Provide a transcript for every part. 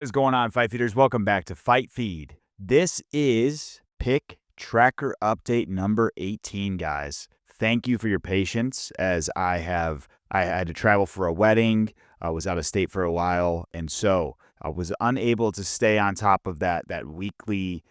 What is going on, Fight Feeders? Welcome back to Fight Feed. This is Pick Tracker Update number 18, guys. Thank you for your patience as I had to travel for a wedding. I was out of state for a while, and so I was unable to stay on top of that weekly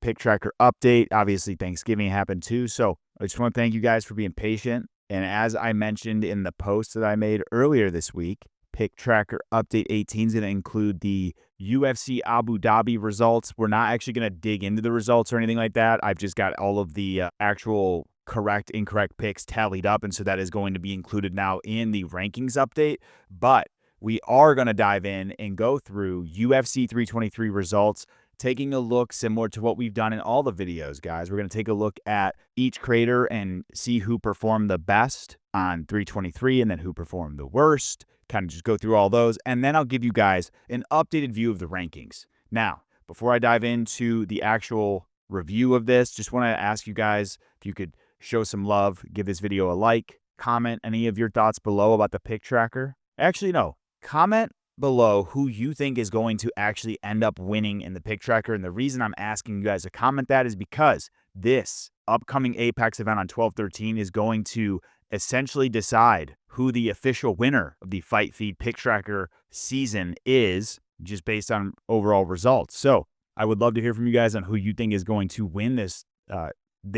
Pick Tracker Update. Obviously, Thanksgiving happened too, so I just want to thank you guys for being patient. And as I mentioned in the post that I made earlier this week, Pick Tracker Update 18 is going to include the UFC Abu Dhabi results. We're not actually going to dig into the results or anything like that. I've just got all of the actual correct, incorrect picks tallied up, and so that is going to be included now in the rankings update. But we are going to dive in and go through UFC 323 results, taking a look similar to what we've done in all the videos, guys. We're going to take a look at each creator and see who performed the best on 323 and then who performed the worst. Kind of just go through all those, and then I'll give you guys an updated view of the rankings. Now, before I dive into the actual review of this, just want to ask you guys if you could show some love, give this video a like, comment any of your thoughts below about the pick tracker. Actually, no, comment below who you think is going to actually end up winning in the pick tracker. And the reason I'm asking you guys to comment that is because this upcoming Apex event on 12/13 is going to essentially decide who the official winner of the FITEFEED Pick Tracker season is, just based on overall results. So I would love to hear from you guys on who you think is going to win this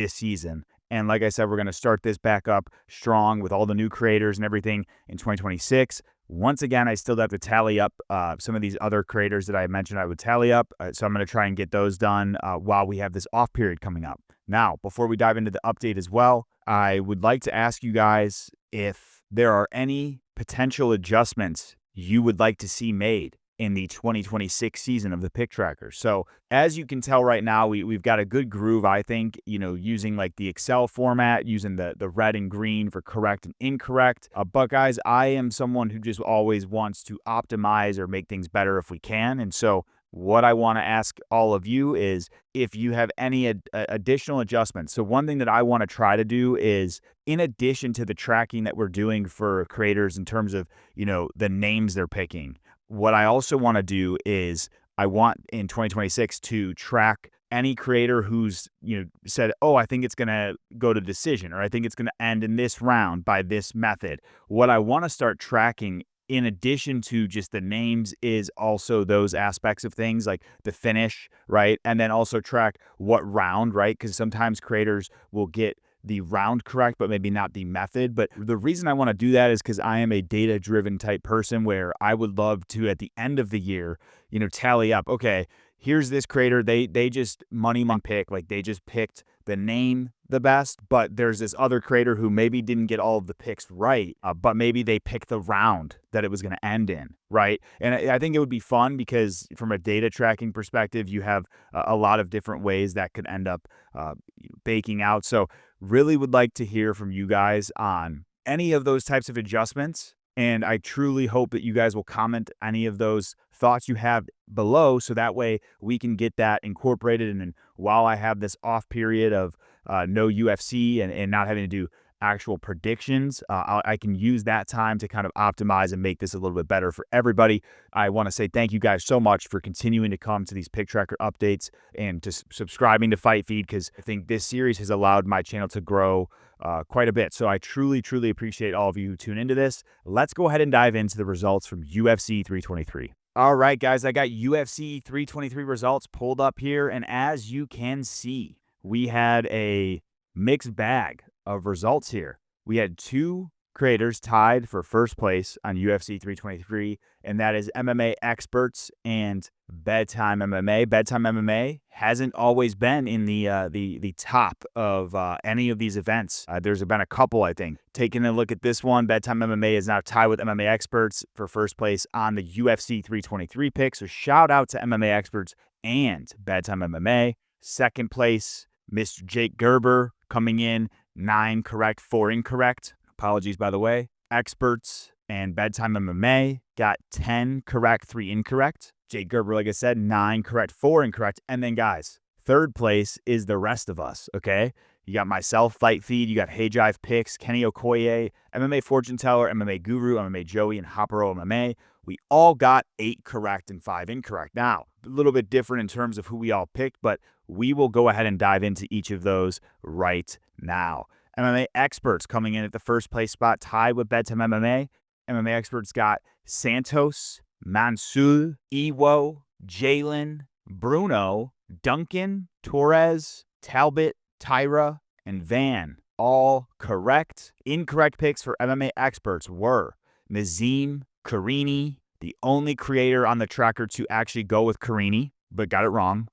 season. And like I said, we're going to start this back up strong with all the new creators and everything in 2026. Once again, I still have to tally up some of these other creators that I mentioned I would tally up. So I'm going to try and get those done while we have this off period coming up. Now, before we dive into the update as well, I would like to ask you guys if there are any potential adjustments you would like to see made in the 2026 season of the Pick Tracker. So as you can tell right now, we've got a good groove, I think, using like the Excel format, using the red and green for correct and incorrect. But guys, I am someone who just always wants to optimize or make things better if we can. And so what I want to ask all of you is if you have any additional adjustments. So one thing that I want to try to do is, in addition to the tracking that we're doing for creators in terms of, the names they're picking, what I also want to do is I want in 2026 to track any creator who's, said, oh, I think it's going to go to decision, or I think it's going to end in this round by this method. What I want to start tracking, in addition to just the names, is also those aspects of things like the finish, right? And then also track what round, right? Because sometimes creators will get the round correct, but maybe not the method. But the reason I want to do that is because I am a data-driven type person where I would love to, at the end of the year, tally up, okay, here's this creator, they just money pick, like they just picked the name the best, but there's this other creator who maybe didn't get all of the picks right, but maybe they picked the round that it was going to end in, right? And I think it would be fun because from a data tracking perspective, you have a lot of different ways that could end up baking out. So really would like to hear from you guys on any of those types of adjustments. And I truly hope that you guys will comment any of those thoughts you have below, so that way we can get that incorporated. And then while I have this off period of no UFC and not having to do actual predictions, I can use that time to kind of optimize and make this a little bit better for everybody. I want to say thank you guys so much for continuing to come to these Pick Tracker updates and to subscribing to FITEFEED, because I think this series has allowed my channel to grow quite a bit. So I truly, truly appreciate all of you who tune into this. Let's go ahead and dive into the results from UFC 323. All right, guys, I got UFC 323 results pulled up here, and as you can see, we had a mixed bag of results here. We had two creators tied for first place on UFC 323, and that is MMA Experts and Bedtime MMA. Bedtime MMA hasn't always been in the top of any of these events. There's been a couple, I think. Taking a look at this one, Bedtime MMA is now tied with MMA Experts for first place on the UFC 323 pick. So shout out to MMA Experts and Bedtime MMA. Second place, Mr. Jake Gerber coming in 9 correct, 4 incorrect. Apologies, by the way. Experts and Bedtime MMA got 10 correct, 3 incorrect. Jake Gerber, like I said, 9 correct, 4 incorrect. And then, guys, third place is the rest of us, okay? You got myself, FITEFEED. You got Hayjive Picks, Kenny Okoye, MMA Fortune Teller, MMA Guru, MMA Joey, and Hopper MMA. we all got 8 correct and 5 incorrect. Now, a little bit different in terms of who we all picked, but we will go ahead and dive into each of those right now. MMA Experts coming in at the first place spot, tied with Bedtime MMA. MMA Experts got Santos, Mansoor, Iwo, Jalen, Bruno, Duncan, Torres, Talbot, Tyra, and Van. All correct. Incorrect picks for MMA Experts were Nazim, Karini, the only creator on the tracker to actually go with Karini, but got it wrong.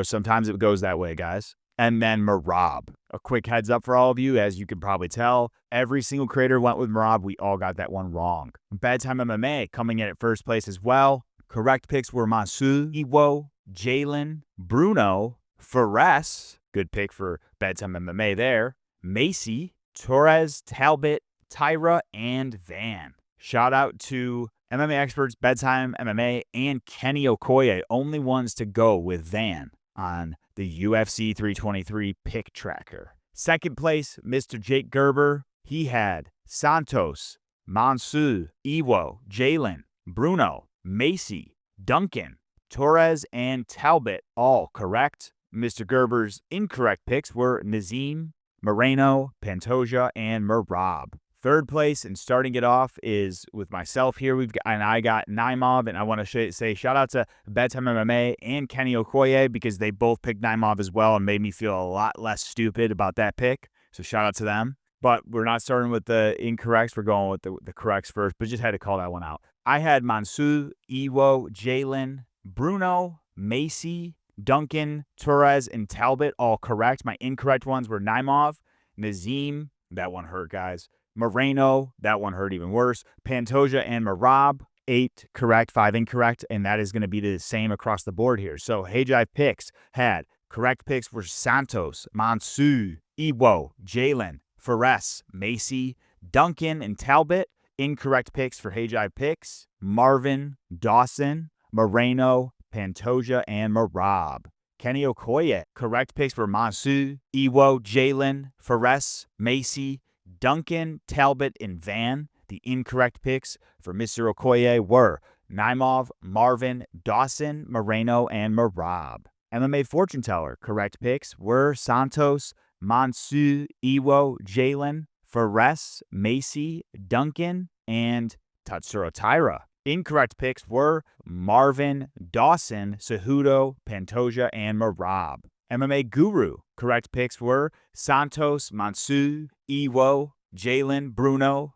Sometimes it goes that way, guys. And then Merab. A quick heads up for all of you, as you can probably tell, every single creator went with Merab. We all got that one wrong. Bedtime MMA coming in at first place as well. Correct picks were Masu, Iwo, Jalen, Bruno, Fares, good pick for Bedtime MMA there, Macy, Torres, Talbot, Tyra, and Van. Shout out to MMA Experts, Bedtime MMA, and Kenny Okoye, only ones to go with Van on the UFC 323 Pick Tracker. Second place, Mr. Jake Gerber. He had Santos, Mansoor, Iwo, Jalen, Bruno, Macy, Duncan, Torres, and Talbot, all correct. Mr. Gerber's incorrect picks were Nazim, Moreno, Pantoja, and Merab. Third place, and starting it off is with myself here. I got Naimov, and I want to say shout out to Bedtime MMA and Kenny Okoye because they both picked Naimov as well and made me feel a lot less stupid about that pick. So shout out to them. But we're not starting with the incorrects. We're going with the corrects first, but just had to call that one out. I had Mansoor, Iwo, Jalen, Bruno, Macy, Duncan, Torres, and Talbot all correct. My incorrect ones were Naimov, Nazim, that one hurt, guys. Moreno, that one hurt even worse. Pantoja and Merab, 8 correct, 5 incorrect, and that is going to be the same across the board here. So Hayjive Picks had correct picks for Santos, Mansoor, Iwo, Jalen, Fares, Macy, Duncan, and Talbot. Incorrect picks for Hayjive Picks, Marvin, Dawson, Moreno, Pantoja, and Merab. Kenny Okoye, correct picks for Mansoor, Iwo, Jalen, Fares, Macy, Duncan, Talbot, and Van. The incorrect picks for Mr. Okoye were Naimov, Marvin, Dawson, Moreno, and Merab. MMA Fortune Teller, correct picks were Santos, Mansoor, Iwo, Jalen, Fares, Macy, Duncan, and Tatsuro Taira. Incorrect picks were Marvin, Dawson, Cejudo, Pantoja, and Merab. MMA Guru, correct picks were Santos, Mansoor, Iwo, Jalen, Bruno,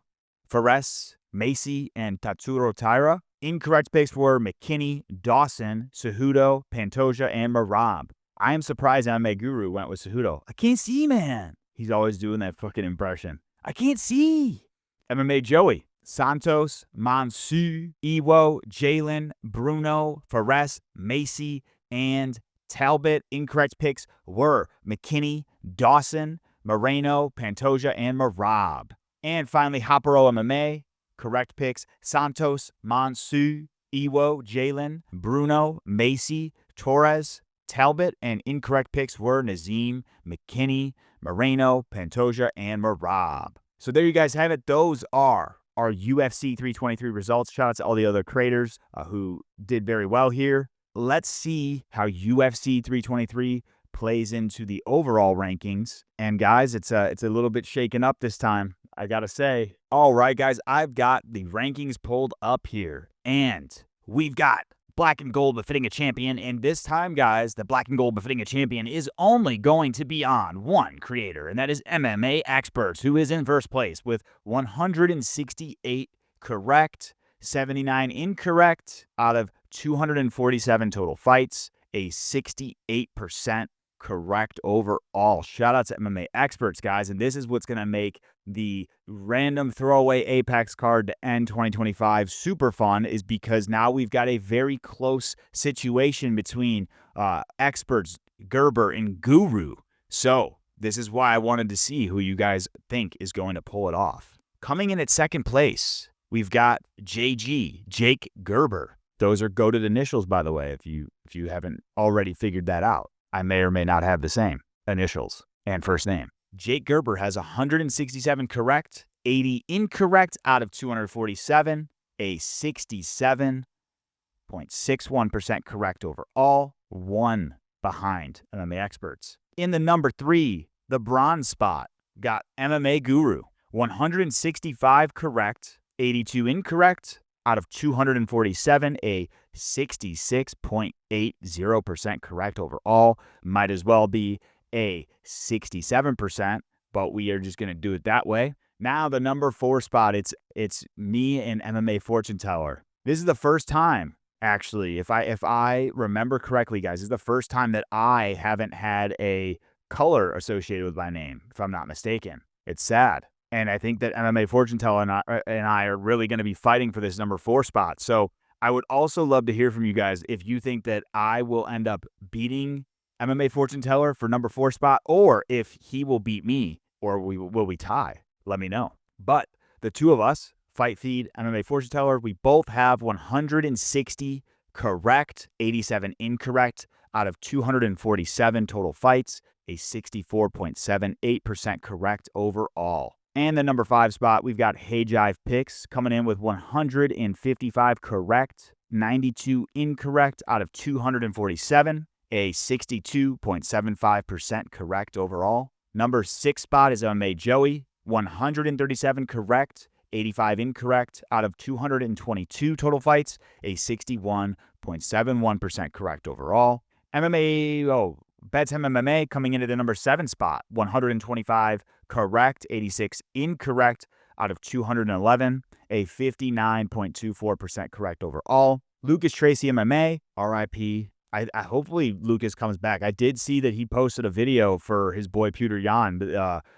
Fares, Macy, and Tatsuro Taira. Incorrect picks were McKinney, Dawson, Cejudo, Pantoja, and Merab. I am surprised MMA Guru went with Cejudo. I can't see, man. He's always doing that fucking impression. I can't see. MMA Joey, Santos, Mansoor, Iwo, Jalen, Bruno, Fares, Macy, and Talbot. Incorrect picks were McKinney, Dawson, Moreno, Pantoja, and Merab. And finally, Hopero MMA. Correct picks, Santos, Mansoor, Iwo, Jalen, Bruno, Macy, Torres, Talbot. And incorrect picks were Nazim, McKinney, Moreno, Pantoja, and Merab. So there you guys have it. Those are our UFC 323 results. Shout out to all the other creators who did very well here. Let's see how UFC 323 plays into the overall rankings. And guys, it's a little bit shaken up this time, I gotta say. All right, guys, I've got the rankings pulled up here, and we've got black and gold befitting a champion. And this time, guys, the black and gold befitting a champion is only going to be on one creator, and that is MMA Experts, who is in first place with 168 correct, 79 incorrect out of 247 total fights, a 68% correct overall. Shout out to MMA Experts, guys. And this is what's going to make the random throwaway Apex card to end 2025 super fun, is because now we've got a very close situation between Experts, Gerber, and Guru. So this is why I wanted to see who you guys think is going to pull it off. Coming in at second place, we've got JG, Jake Gerber. Those are goated initials, by the way, if you haven't already figured that out. I may or may not have the same initials and first name. Jake Gerber has 167 correct, 80 incorrect out of 247. a 67.61% correct overall, one behind MMA Experts. In the number 3, the bronze spot, got MMA Guru, 165 correct, 82 incorrect out of 247, a 66.80% correct overall. Might as well be a 67%, but we are just going to do it that way. Now the number 4 spot, it's me and MMA Fortune Teller. This is the first time, actually, if I remember correctly, guys, this is the first time that I haven't had a color associated with my name, if I'm not mistaken. It's sad. And I think that MMA Fortune Teller and I are really going to be fighting for this number 4 spot. So I would also love to hear from you guys if you think that I will end up beating MMA Fortune Teller for number 4 spot, or if he will beat me, or will we tie? Let me know. But the two of us, FITEFEED, MMA Fortune Teller, we both have 160 correct, 87 incorrect out of 247 total fights, a 64.78% correct overall. And the number 5 spot, we've got Hayjive Picks coming in with 155 correct, 92 incorrect out of 247, a 62.75% correct overall. Number 6 spot is MMA Joey, 137 correct, 85 incorrect out of 222 total fights, a 61.71% correct overall. Bedtime MMA coming into the number 7 spot, 125 correct, 86 incorrect out of 211, a 59.24% correct overall. LucasTracyMMA, RIP. I hopefully Lucas comes back. I did see that he posted a video for his boy Peter Yan,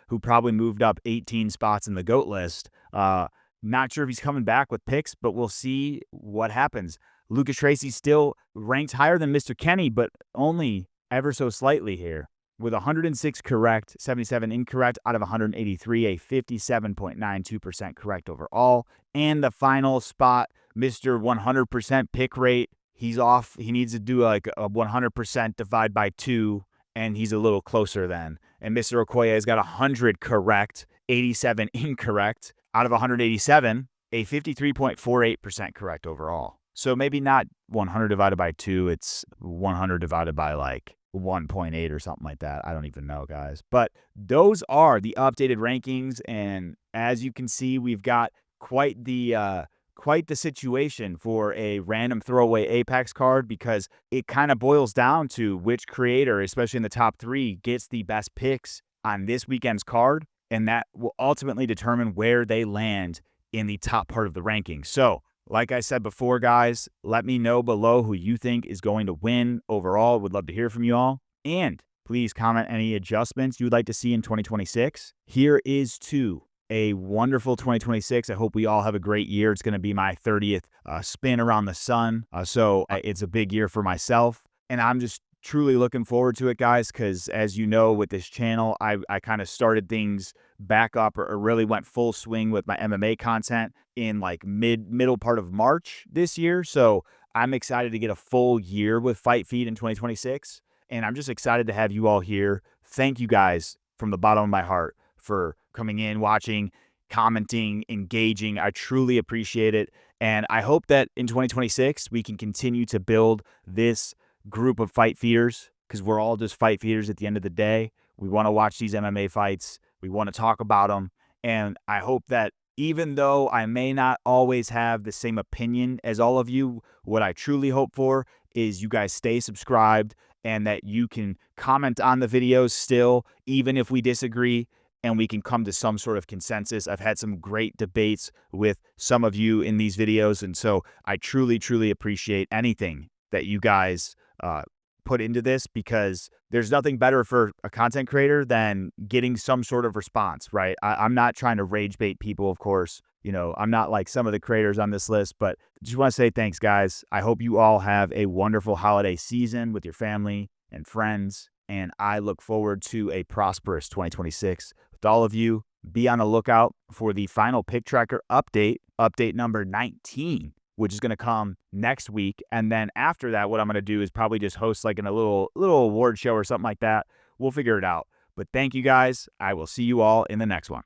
who probably moved up 18 spots in the GOAT list. Not sure if he's coming back with picks, but we'll see what happens. Lucas Tracy still ranked higher than Mr. Kenny, but only ever so slightly here, with 106 correct, 77 incorrect out of 183, a 57.92% correct overall. And the final spot, Mr. 100% pick rate, he's off. He needs to do like a 100% divide by 2, and he's a little closer then. And Mr. Okoye has got 100 correct, 87 incorrect out of 187, a 53.48% correct overall. So maybe not 100 divided by 2, it's 100 divided by like 1.8 or something like that. I don't even know, guys. But those are the updated rankings, and as you can see, we've got quite the situation for a random throwaway Apex card, because it kind of boils down to which creator, especially in the top 3, gets the best picks on this weekend's card, and that will ultimately determine where they land in the top part of the rankings. So, like I said before, guys, let me know below who you think is going to win overall. Would love to hear from you all. And please comment any adjustments you'd like to see in 2026. Here is to a wonderful 2026. I hope we all have a great year. It's going to be my 30th spin around the sun. So it's a big year for myself. And I'm just truly looking forward to it, guys, because as you know, with this channel, I kind of started things back up, or really went full swing with my MMA content in like middle part of March this year. So I'm excited to get a full year with FITEFEED in 2026. And I'm just excited to have you all here. Thank you guys from the bottom of my heart for coming in, watching, commenting, engaging. I truly appreciate it. And I hope that in 2026, we can continue to build this group of fight feeders, because we're all just fight feeders at the end of the day. We want to watch these MMA fights. We want to talk about them. And I hope that even though I may not always have the same opinion as all of you, what I truly hope for is you guys stay subscribed, and that you can comment on the videos still, even if we disagree, and we can come to some sort of consensus. I've had some great debates with some of you in these videos, and so I truly, truly appreciate anything that you guys put into this, because there's nothing better for a content creator than getting some sort of response, right? I'm not trying to rage bait people, of course. You know, I'm not like some of the creators on this list, but just want to say thanks, guys. I hope you all have a wonderful holiday season with your family and friends, and I look forward to a prosperous 2026 with all of you. Be on the lookout for the final pick tracker update number 19, which is going to come next week. And then after that, what I'm going to do is probably just host like a little award show or something like that. We'll figure it out. But thank you guys. I will see you all in the next one.